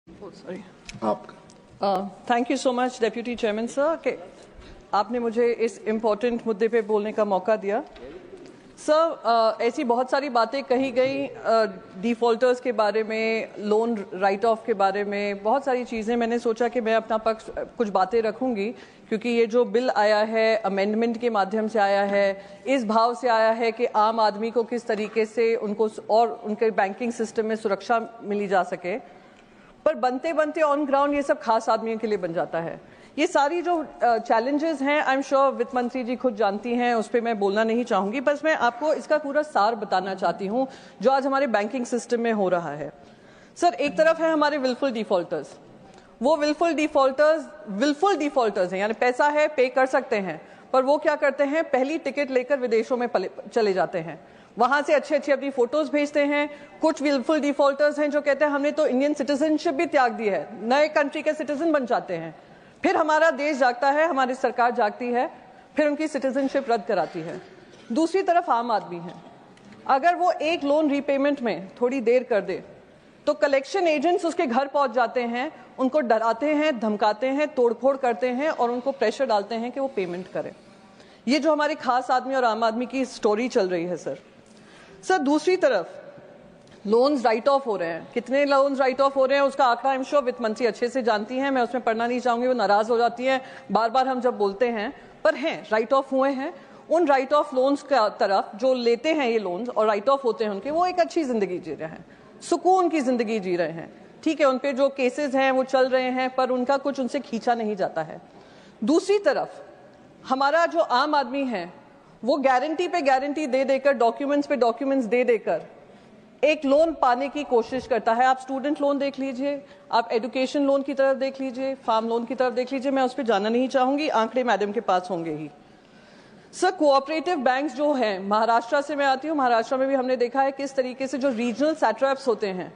Sorry आपका thank you so much deputy chairman sir कि आपने मुझे इस इम्पोर्टेंट मुद्दे पे बोलने का मौका दिया। सर ऐसी बहुत सारी बातें कही गई डिफ़ॉल्टर्स के बारे में, लोन राइट ऑफ के बारे में, बहुत सारी चीज़ें। मैंने सोचा कि मैं अपना पक्ष कुछ बातें रखूंगी क्योंकि ये जो बिल आया है अमेंडमेंट के माध्यम से आया है, इस भाव से आया है कि आम आदमी को किस तरीके से उनको और उनके बैंकिंग सिस्टम में सुरक्षा मिली जा सके, पर बनते बनते ऑन ग्राउंड ये सब खास आदमियों के लिए बन जाता है। ये सारी जो चैलेंजेस हैं आई एम श्योर वित्त मंत्री जी खुद जानती हैं, उस पर मैं बोलना नहीं चाहूंगी, बस मैं आपको इसका पूरा सार बताना चाहती हूं जो आज हमारे बैंकिंग सिस्टम में हो रहा है। सर एक तरफ है हमारे विलफुल डिफॉल्टर्स, वो विलफुल डिफॉल्टर्स हैं, यानी पैसा है पे कर सकते हैं, पर वो क्या करते हैं पहली टिकट लेकर विदेशों में चले जाते हैं, वहां से अच्छे अच्छे अपनी फोटोज भेजते हैं। कुछ विलफुल डिफॉल्टर्स हैं जो कहते हैं हमने तो इंडियन सिटीजनशिप भी त्याग दी है, नए कंट्री के सिटीजन बन जाते हैं, फिर हमारा देश जागता है, हमारी सरकार जागती है, फिर उनकी सिटीजनशिप रद्द कराती है। दूसरी तरफ आम आदमी है, अगर वो एक लोन रीपेमेंट में थोड़ी देर कर दे तो कलेक्शन एजेंट्स उसके घर पहुंच जाते हैं, उनको डराते हैं, धमकाते हैं, तोड़फोड़ करते हैं और उनको प्रेशर डालते हैं कि वो पेमेंट करें। ये जो हमारे खास आदमी और आम आदमी की स्टोरी चल रही है सर दूसरी तरफ लोन्स राइट ऑफ हो रहे हैं। कितने लोन्स राइट ऑफ हो रहे हैं उसका आंकड़ा आई एम श्योर वित्त मंत्री अच्छे से जानती हैं, मैं उसमें पढ़ना नहीं चाहूंगी, वो नाराज हो जाती हैं बार बार हम जब बोलते हैं, पर हैं राइट ऑफ हुए हैं। उन राइट ऑफ लोन्स का तरफ जो लेते हैं ये लोन्स और राइट ऑफ होते हैं उनके, वो एक अच्छी जिंदगी जी रहे हैं, सुकून की जिंदगी जी रहे हैं। ठीक है, उन पे जो केसेस हैं वो चल रहे हैं, पर उनका कुछ उनसे खींचा नहीं जाता है। दूसरी तरफ हमारा जो आम आदमी है वो गारंटी पे गारंटी दे देकर, डॉक्यूमेंट्स पे डॉक्यूमेंट्स दे देकर एक लोन पाने की कोशिश करता है। आप स्टूडेंट लोन देख लीजिए, आप एजुकेशन लोन की तरफ देख लीजिए, फार्म लोन की तरफ देख लीजिए, मैं उस पर जाना नहीं चाहूंगी, आंकड़े मैडम के पास होंगे ही। सर कोऑपरेटिव बैंक्स जो हैं, महाराष्ट्र से मैं आती हूँ, महाराष्ट्र में भी हमने देखा है किस तरीके से जो रीजनल सैट्रैप्स होते हैं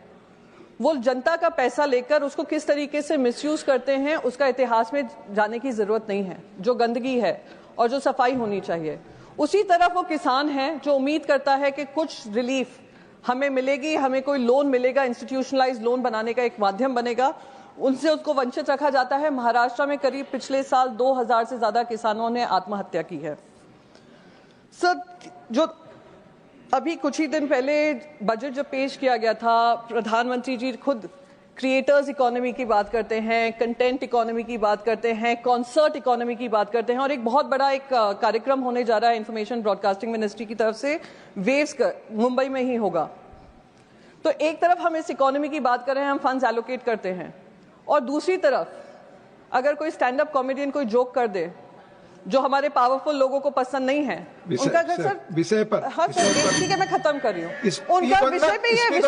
वो जनता का पैसा लेकर उसको किस तरीके से मिसयूज करते हैं, उसका इतिहास में जाने की जरूरत नहीं है। जो गंदगी है और जो सफाई होनी चाहिए, उसी तरफ वो किसान है जो उम्मीद करता है कि कुछ रिलीफ हमें मिलेगी, हमें कोई लोन मिलेगा, इंस्टीट्यूशनलाइज लोन बनाने का एक माध्यम बनेगा, उनसे उसको वंचित रखा जाता है। महाराष्ट्र में करीब पिछले साल 2000 से ज्यादा किसानों ने आत्महत्या की है। सर जो अभी कुछ ही दिन पहले बजट जब पेश किया गया था, प्रधानमंत्री जी खुद क्रिएटर्स इकोनॉमी की बात करते हैं, कंटेंट इकोनॉमी की बात करते हैं, कॉन्सर्ट इकोनॉमी की बात करते हैं, और एक बहुत बड़ा एक कार्यक्रम होने जा रहा है इंफॉर्मेशन ब्रॉडकास्टिंग मिनिस्ट्री की तरफ से, वेव्स मुंबई में ही होगा। तो एक तरफ हम इस इकोनॉमी की बात कर रहे हैं, हम फंड्स एलोकेट करते हैं, और दूसरी तरफ अगर कोई स्टैंड अप कॉमेडियन कोई जोक कर दे जो हमारे पावरफुल लोगों को पसंद नहीं है, उनका विषय पर, हाँ सर ठीक है मैं खत्म कर रही हूँ, उनका विषय पे ये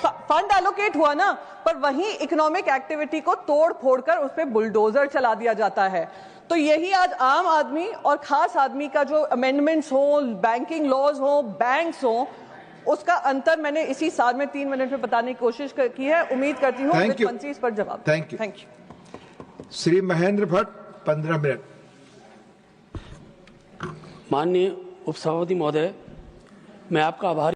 फंड एलोकेट हुआ ना, पर वहीं इकोनॉमिक एक्टिविटी को तोड़ फोड़ कर उस पर बुलडोजर चला दिया जाता है। तो यही आज आम आदमी और खास आदमी का जो अमेंडमेंट्स हो, बैंकिंग लॉज हो, बैंक्स हो, उसका अंतर मैंने इसी साल में 3 मिनट में बताने की कोशिश की है। उम्मीद करती हूँ वित्त मंत्री इस पर जवाब। Thank you. Shri Mahendra Bhatt 15 minute. माननीय उपसभापति महोदय, मैं आपका आभारी